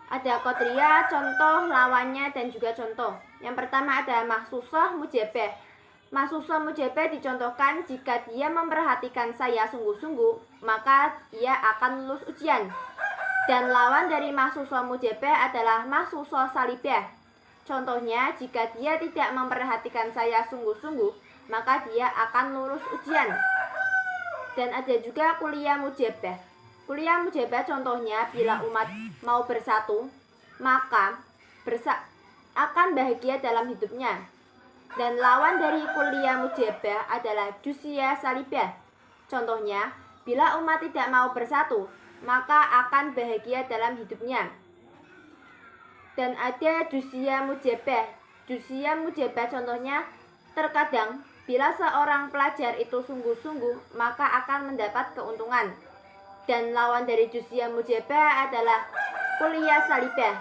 Ada Qatliyah, contoh, lawannya, dan juga contoh. Yang pertama ada Mahsusah Mujabah. Mahsusah Mujabah dicontohkan jika dia memperhatikan saya sungguh-sungguh, maka dia akan lulus ujian. Dan lawan dari Mahsusah Mujabah adalah Mahsusah Salibah. Contohnya, jika dia tidak memperhatikan saya sungguh-sungguh, maka dia akan lulus ujian. Dan ada juga Kulliyah Mujabah. Kulliyah Mujabah contohnya bila umat mau bersatu, maka akan bahagia dalam hidupnya. Dan lawan dari Kulliyah Mujabah adalah Juz'iyah Salibah. Contohnya, bila umat tidak mau bersatu, maka akan bahagia dalam hidupnya. Dan ada Juz'iyah Mujabah. Juz'iyah Mujabah contohnya, terkadang bila seorang pelajar itu sungguh-sungguh, maka akan mendapat keuntungan. Dan lawan dari Juz'iyah Mujabah adalah Kulliyah Salibah,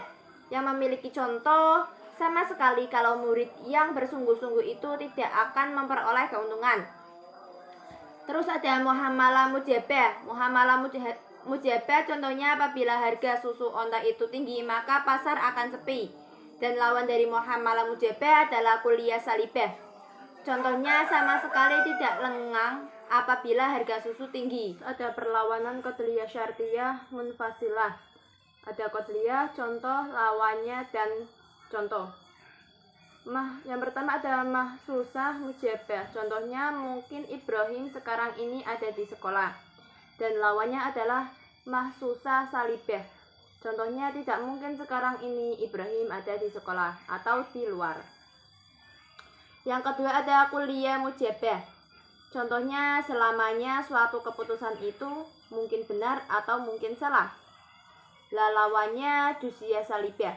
yang memiliki contoh sama sekali kalau murid yang bersungguh-sungguh itu tidak akan memperoleh keuntungan. Terus ada Muhammalah Mujabah. Muhammalah Mujabah contohnya apabila harga susu onta itu tinggi, maka pasar akan sepi. Dan lawan dari Muhammalah Mujabah adalah Kulliyah Salibah. Contohnya sama sekali tidak lengang apabila harga susu tinggi. Ada perlawanan Qatliyah Syartiyah Munfasilah. Ada Qatliyah, contoh, lawannya, dan contoh. Yang pertama ada Mahsusah Mujabah. Contohnya mungkin Ibrahim sekarang ini ada di sekolah. Dan lawannya adalah Mahsusah Salibah. Contohnya tidak mungkin sekarang ini Ibrahim ada di sekolah atau di luar. Yang kedua ada Kulliyah Mujabah. Contohnya selamanya suatu keputusan itu mungkin benar atau mungkin salah. Lawannya Juz'iyah Salibah.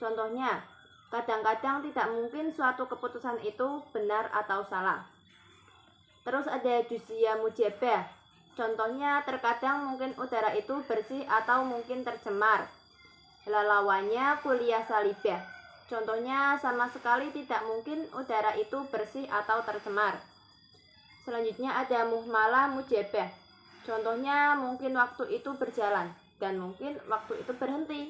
Contohnya kadang-kadang tidak mungkin suatu keputusan itu benar atau salah. Terus ada Juz'iyah Mujabah. Contohnya terkadang mungkin udara itu bersih atau mungkin tercemar. Lawannya Kulliyah Salibah. Contohnya sama sekali tidak mungkin udara itu bersih atau tercemar. Selanjutnya ada Muhmalah Mujabah. Contohnya mungkin waktu itu berjalan dan mungkin waktu itu berhenti.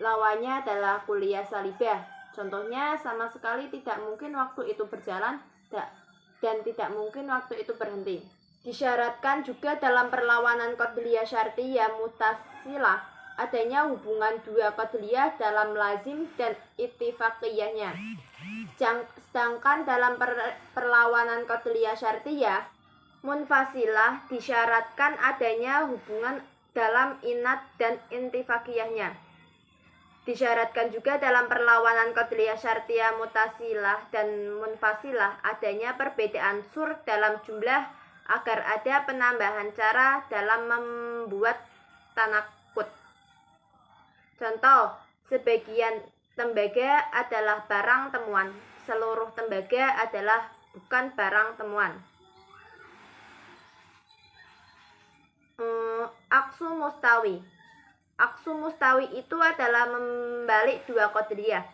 Lawannya adalah Kulliyah Salibah. Contohnya sama sekali tidak mungkin waktu itu berjalan dan tidak mungkin waktu itu berhenti. Disyaratkan juga dalam perlawanan Qatliyah Syartiyah Mutasilah adanya hubungan dua Qatliyah dalam lazim dan ittifaqiyahnya. Sedangkan dalam perlawanan Qatliyah Syartiyah Munfasilah disyaratkan adanya hubungan dalam inat dan intifaqiyahnya. Disyaratkan juga dalam perlawanan Qatliyah Syartiyah Mutasilah dan Munfasilah adanya perbedaan sur dalam jumlah agar ada penambahan cara dalam membuat tanakut. Contoh, sebagian tembaga adalah barang temuan, seluruh tembaga adalah bukan barang temuan. Aksu mustawi. Aksu mustawi itu adalah membalik dua Qatliyah.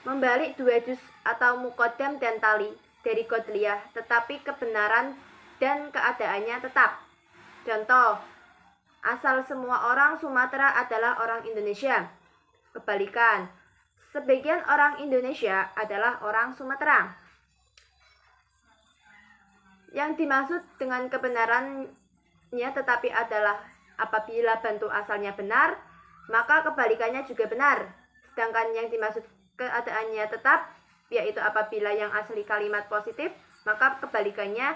Membalik dua juz atau muqaddam dan tali dari Qatliyah, tetapi kebenaran dan keadaannya tetap. Contoh, asal semua orang Sumatera adalah orang Indonesia. Kebalikan, sebagian orang Indonesia adalah orang Sumatera. Yang dimaksud dengan kebenarannya tetapi adalah apabila bentuk asalnya benar, maka kebalikannya juga benar. Sedangkan yang dimaksud keadaannya tetap, yaitu apabila yang asli kalimat positif, maka kebalikannya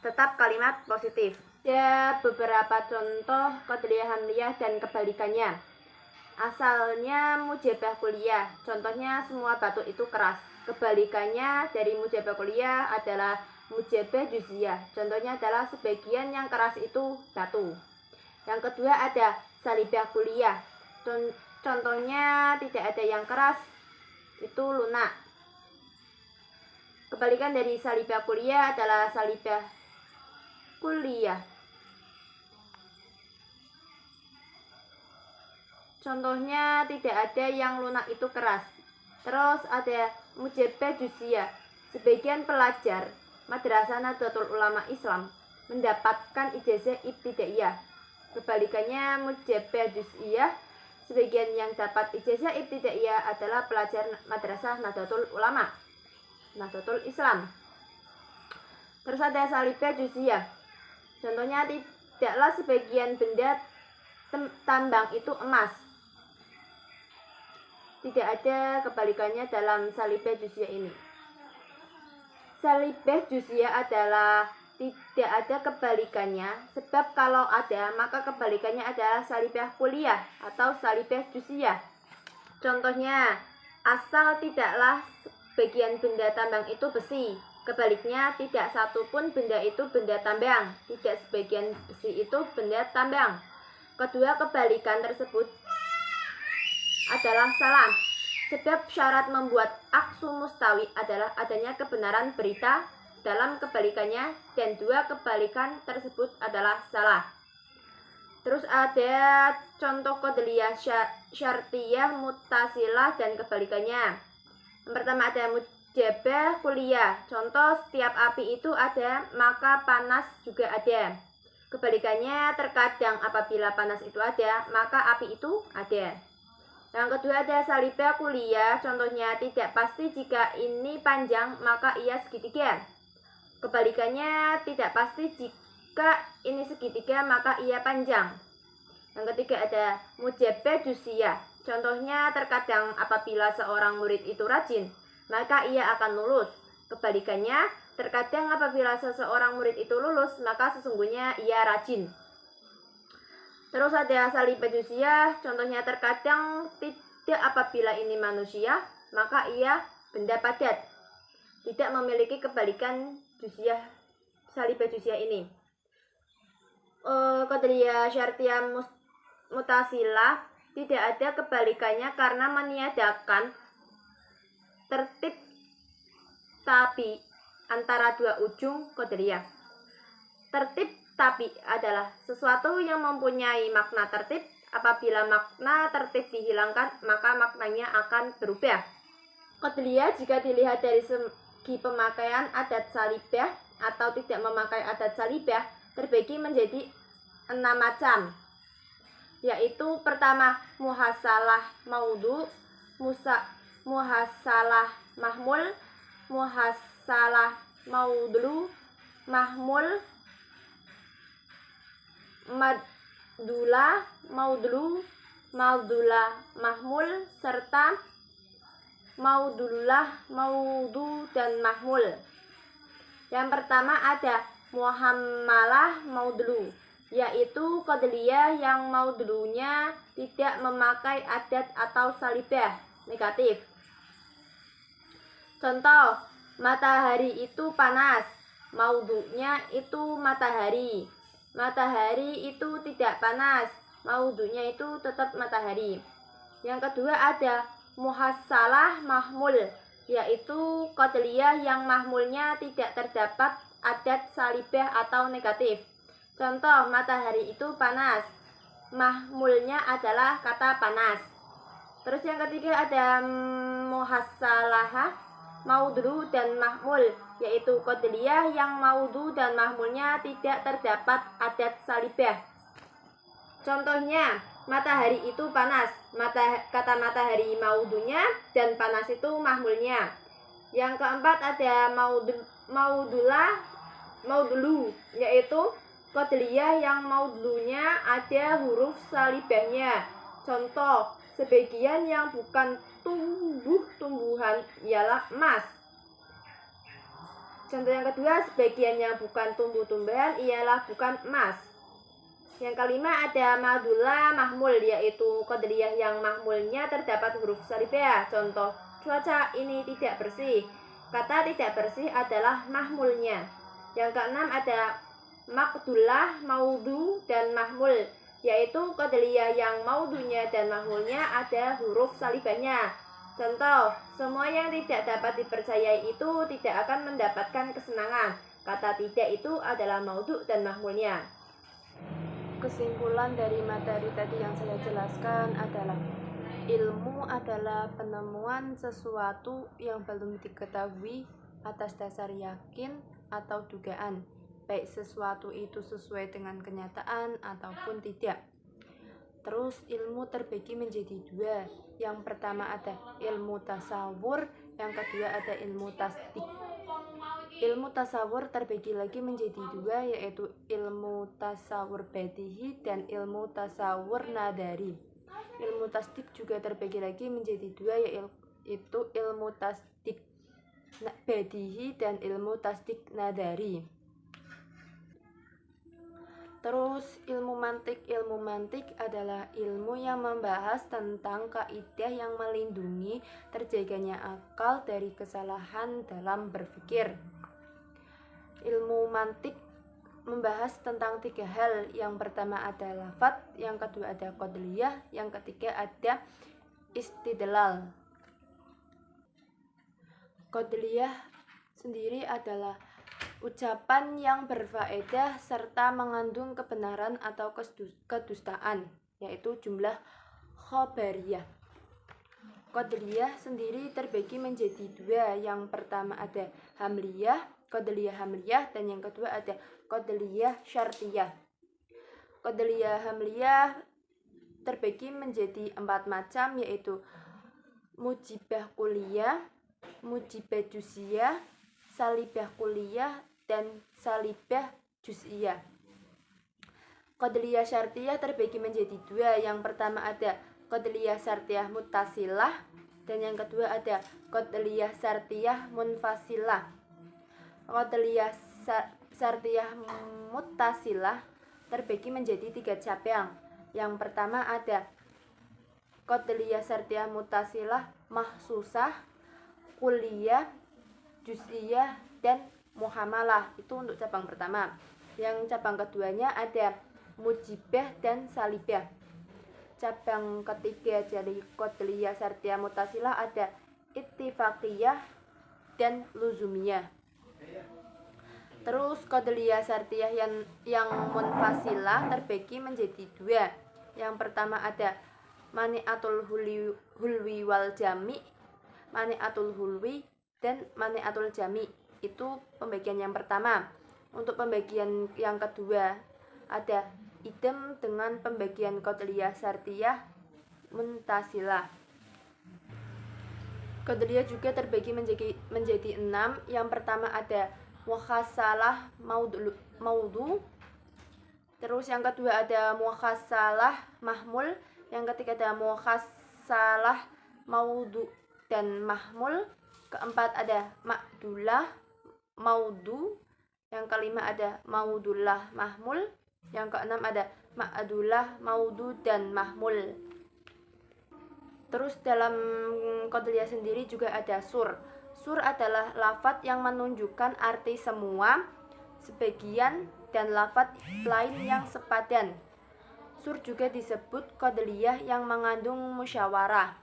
tetap kalimat positif. Ya, beberapa contoh qadariyah hamliyah dan kebalikannya. Asalnya mujabah kuliah, contohnya semua batu itu keras. Kebalikannya dari mujabah kuliah adalah mujabah juz'iyah, contohnya adalah sebagian yang keras itu batu. Yang kedua ada salibah kuliah, contohnya tidak ada yang keras, itu lunak. Kebalikan dari salibah kuliah adalah salibah kuliah, contohnya tidak ada yang lunak itu keras. Terus ada mujabah juz'iyah, sebagian pelajar Madrasah Nahdlatul Ulama Islam mendapatkan ijazah ibtidaiyah. Kebalikannya mujabah juz'iyah, sebagian yang dapat ijazah ibtidaiyah adalah pelajar Madrasah Nahdlatul Ulama, Nahdlatul Islam. Terus ada salibah juz'iyah, contohnya tidaklah sebagian benda tambang itu emas. Tidak ada kebalikannya dalam salibah juz'iyah ini. Salibah juz'iyah adalah tidak ada kebalikannya, sebab kalau ada maka kebalikannya adalah salibah kuliah atau salibah juz'iyah. Contohnya, asal tidaklah sebagian benda tambang itu besi, kebaliknya tidak satu pun benda itu benda tambang, tidak sebagian besi itu benda tambang. Kedua kebalikan tersebut adalah salah, sebab syarat membuat aksu mustawi adalah adanya kebenaran berita dalam kebalikannya, dan dua kebalikan tersebut adalah salah. Terus ada contoh qadariyah syartiyah, mutasilah, dan kebalikannya. Yang pertama ada mujabah kuliah, contoh setiap api itu ada maka panas juga ada. Kebalikannya terkadang apabila panas itu ada maka api itu ada. Yang kedua ada salibah kuliah, contohnya tidak pasti jika ini panjang maka ia segitiga. Kebalikannya tidak pasti jika ini segitiga maka ia panjang. Yang ketiga ada mujabah juz'iyah, contohnya terkadang apabila seorang murid itu rajin maka ia akan lulus. Kebalikannya terkadang apabila seseorang murid itu lulus maka sesungguhnya ia rajin. Terus ada salibah juz'iyah, contohnya terkadang tidak apabila ini manusia maka ia benda padat. Tidak memiliki kebalikan juz'iyah, salibah juz'iyah ini. Qadariyah syartiyah mutasilah, tidak ada kebalikannya karena meniadakan tertib tapi antara dua ujung qadariyah. Tertib tapi adalah sesuatu yang mempunyai makna tertib. Apabila makna tertib dihilangkan maka maknanya akan berubah. Qadariyah jika dilihat dari segi pemakaian adat salibah atau tidak memakai adat salibah terbagi menjadi 6 macam, yaitu pertama muhasalah maudhu, muhasalah mahmul, muhasalah maudhu, mahmul, madula, maudlu, maudula, mahmul, serta maudullah, maudhu, dan mahmul. Yang pertama ada muhammalah maudlu, yaitu qadariyah yang maudlunya tidak memakai adat atau salibah negatif. Contoh, matahari itu panas, maudhunya itu matahari. Matahari itu tidak panas, maudhunya itu tetap matahari. Yang kedua ada muhassalah mahmul, yaitu qadariyah yang mahmulnya tidak terdapat adat salibah atau negatif. Contoh, matahari itu panas, mahmulnya adalah kata panas. Terus yang ketiga ada muhassalah maudhu dan mahmul, yaitu qadariyah yang maudhu dan mahmulnya tidak terdapat adat salibah. Contohnya, matahari itu panas, kata matahari maudhunya dan panas itu mahmulnya. Yang keempat ada maudullah maudlu, yaitu kodliyah yang maudlunya ada huruf salibahnya. Contoh, sebagian yang bukan tumbuh-tumbuhan ialah emas. Contoh yang kedua, sebagian yang bukan tumbuh-tumbuhan ialah bukan emas. Yang kelima ada madullah mahmul, yaitu kodliyah yang mahmulnya terdapat huruf salibah. Contoh, cuaca ini tidak bersih. Kata tidak bersih adalah mahmulnya. Yang keenam ada maqdullah, maudu, dan mahmul, yaitu kodliyah yang maudunya dan mahmulnya ada huruf salibahnya. Contoh, semua yang tidak dapat dipercayai itu tidak akan mendapatkan kesenangan. Kata tidak itu adalah maudu dan mahmulnya. Kesimpulan dari materi tadi yang saya jelaskan adalah ilmu adalah penemuan sesuatu yang belum diketahui atas dasar yakin atau dugaan, baik sesuatu itu sesuai dengan kenyataan ataupun tidak. Terus ilmu terbagi menjadi dua. Yang pertama ada ilmu tasawur, yang kedua ada ilmu tasdik. Ilmu tasawur terbagi lagi menjadi dua, yaitu ilmu tasawur badihi dan ilmu tasawur nadari. Ilmu tasdik juga terbagi lagi menjadi dua, yaitu ilmu tasdik badihi dan ilmu tasdik nadari. Terus ilmu mantik adalah ilmu yang membahas tentang kaidah yang melindungi terjaganya akal dari kesalahan dalam berpikir. Ilmu mantik membahas tentang tiga hal. Yang pertama ada lafadz, yang kedua ada kodliyah, yang ketiga ada istidlal. Kodliyah sendiri adalah ucapan yang berfaedah serta mengandung kebenaran atau kedustaan, yaitu jumlah khobariyah. Kodliyah sendiri terbagi menjadi dua. Yang pertama ada hamliyah, kodliyah hamliyah, dan yang kedua ada kodliyah syartiyah. Kodliyah hamliyah terbagi menjadi 4 macam, yaitu mujibah kulliyah, mujibah juz'iyah, salibah kulliyah, dan salibah juz'iyah. Kodliyah syartiyah terbagi menjadi dua. Yang pertama ada kodliyah syartiyah muttasilah, dan yang kedua ada kodliyah syartiyah munfasilah. Kodliyah syartiyah muttasilah terbagi menjadi 3 cabang. Yang pertama ada kodliyah syartiyah muttasilah mahsusah, kulliyah, juz'iyah, dan muhamalah. Itu untuk cabang pertama. Yang cabang keduanya ada mujibah dan salibah. Cabang ketiga dari kodliyah syartiyah muttasilah ada ittifaqiyah dan luzumiyah. Terus kodliyah syartiyah yang munfasilah terbagi menjadi dua. Yang pertama ada mani'atul hulwi wal jami, mani'atul hulwi dan mani'atul jami. Itu pembagian yang pertama. Untuk pembagian yang kedua ada idem dengan pembagian kodliyah syartiyah muntasilah. Kodliyah juga terbagi menjadi 6. Yang pertama ada mukhassalah maudu. Terus yang kedua ada mukhassalah mahmul. Yang ketiga ada mukhassalah maudu dan mahmul. Keempat ada ma'dullah maudu. Yang kelima ada maudullah mahmul. Yang keenam ada ma'dullah maudu dan mahmul. Terus dalam kodliyah sendiri juga ada sur. Sur adalah lafadz yang menunjukkan arti semua, sebagian, dan lafadz lain yang sepadan. Sur juga disebut kodliyah yang mengandung musyawarah.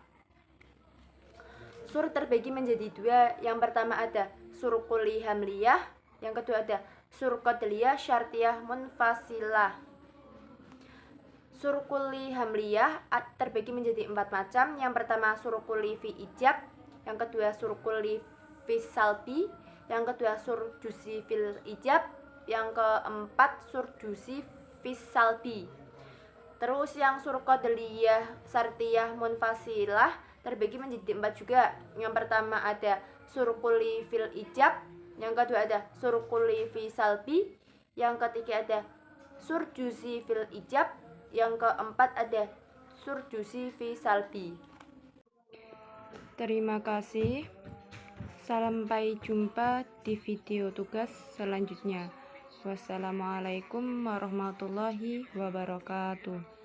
Sur terbagi menjadi dua. Yang pertama ada sur kulli hamliyah, yang kedua ada sur kodliyah syartiyah munfasilah. Sur kulli hamliyah terbagi menjadi 4 macam. Yang pertama sur kulli fi ijab, yang kedua sur kulli fi salbi, yang kedua sur juz'i fil ijab, yang keempat sur juz'i fi salbi. Terus yang sur kodliyah syartiyah munfasilah terbagi menjadi 4 juga. Yang pertama ada sur kulli fil ijab, Yang kedua ada surkuli fi salbi. Yang ketiga ada surjusi fil ijab. Yang keempat ada surjusi fi salbi. Terima kasih. Sampai jumpa di video tugas selanjutnya. Wassalamualaikum warahmatullahi wabarakatuh.